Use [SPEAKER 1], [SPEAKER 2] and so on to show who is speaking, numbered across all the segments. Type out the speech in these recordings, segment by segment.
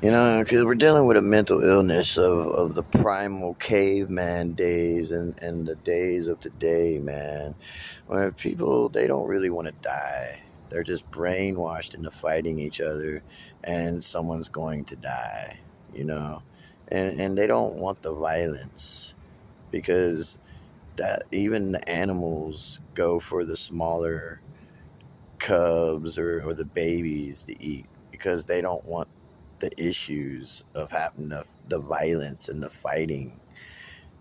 [SPEAKER 1] Because we're dealing with a mental illness of the primal caveman days and the days of today, man, where people, they don't really want to die. They're just brainwashed into fighting each other, and someone's going to die, you know, and they don't want the violence because that even the animals go for the smaller cubs or the babies to eat because they don't want the issues of having the violence and the fighting.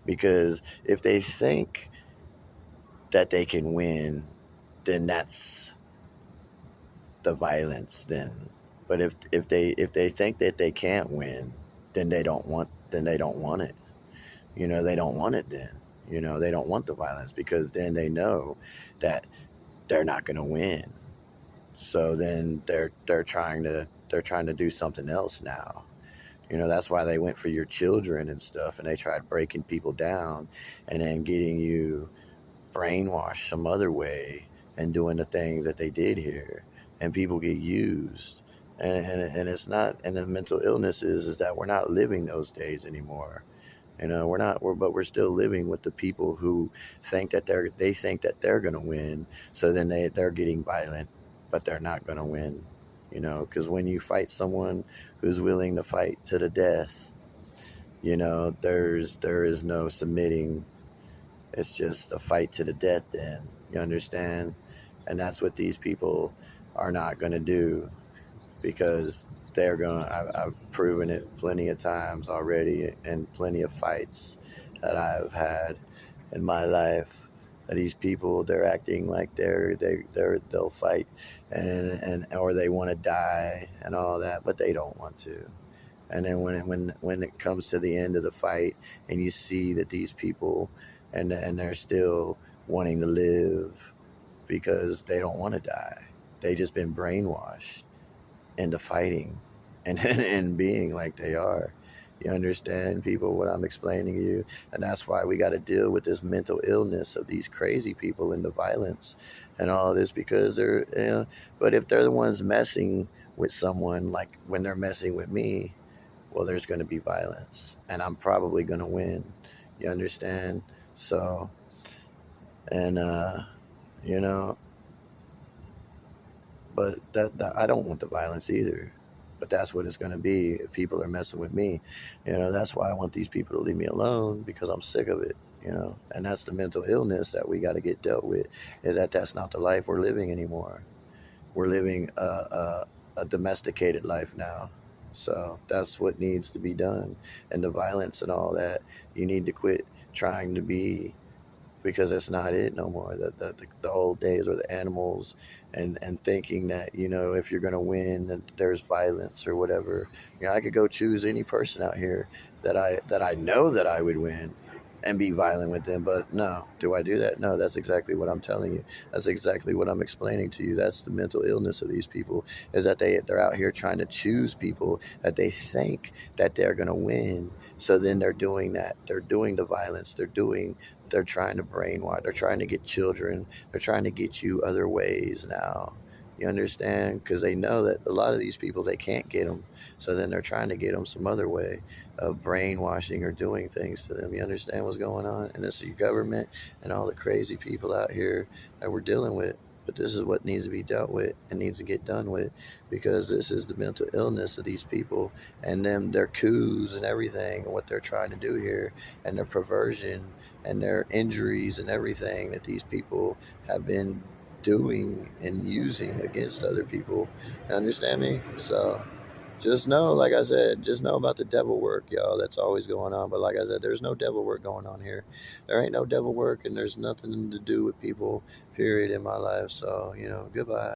[SPEAKER 1] Because if they think that they can win, then that's the violence then. But if they think that they can't win, then they don't want it. They don't want it then. They don't want the violence because then they know that they're not going to win. So then they're trying to do something else now. That's why they went for your children and stuff, and they tried breaking people down and then getting you brainwashed some other way and doing the things that they did here. And people get used. And it's not, and the mental illness is that we're not living those days anymore. We're not, but we're still living with the people who they think that they're going to win. So then they're getting violent, but they're not going to win. Because when you fight someone who's willing to fight to the death, there is no submitting. It's just a fight to the death. Then you understand, and that's what these people are not going to do because they're going to, I've proven it plenty of times already in plenty of fights that I've had in my life. These people, they're acting like they'll fight and or they want to die and all that, but they don't want to. And then when it comes to the end of the fight and you see that these people and they're still wanting to live because they don't want to die. They just been brainwashed into fighting and being like they are. You understand, people, what I'm explaining to you? And that's why we got to deal with this mental illness of these crazy people and the violence and all of this because but if they're the ones messing with someone, like when they're messing with me, well, there's going to be violence and I'm probably going to win. You understand? So, and, you know, but that I don't want the violence either. But that's what it's going to be if people are messing with me. That's why I want these people to leave me alone because I'm sick of it. And that's the mental illness that we got to get dealt with. Is that that's not the life we're living anymore. We're living a domesticated life now. So that's what needs to be done. And the violence and all that, you need to quit trying to be because that's not it no more. The old days were the animals and thinking that, if you're going to win, that there's violence or whatever. I could go choose any person out here that I know that I would win and be violent with them. But no, do I do that? No, that's exactly what I'm telling you. That's exactly what I'm explaining to you. That's the mental illness of these people is that they're out here trying to choose people that they think that they're going to win. So then they're doing that. They're doing the violence. They're trying to brainwash. They're trying to get children. They're trying to get you other ways now. You understand? Because they know that a lot of these people, they can't get them. So then they're trying to get them some other way of brainwashing or doing things to them. You understand what's going on? And it's the government and all the crazy people out here that we're dealing with. But this is what needs to be dealt with and needs to get done with because this is the mental illness of these people and them, their coups and everything, and what they're trying to do here, and their perversion and their injuries and everything that these people have been doing and using against other people. You understand me? So just know, like I said, just know about the devil work, y'all. That's always going on. But like I said, there's no devil work going on here. There ain't no devil work, and there's nothing to do with people, period, in my life. So, goodbye.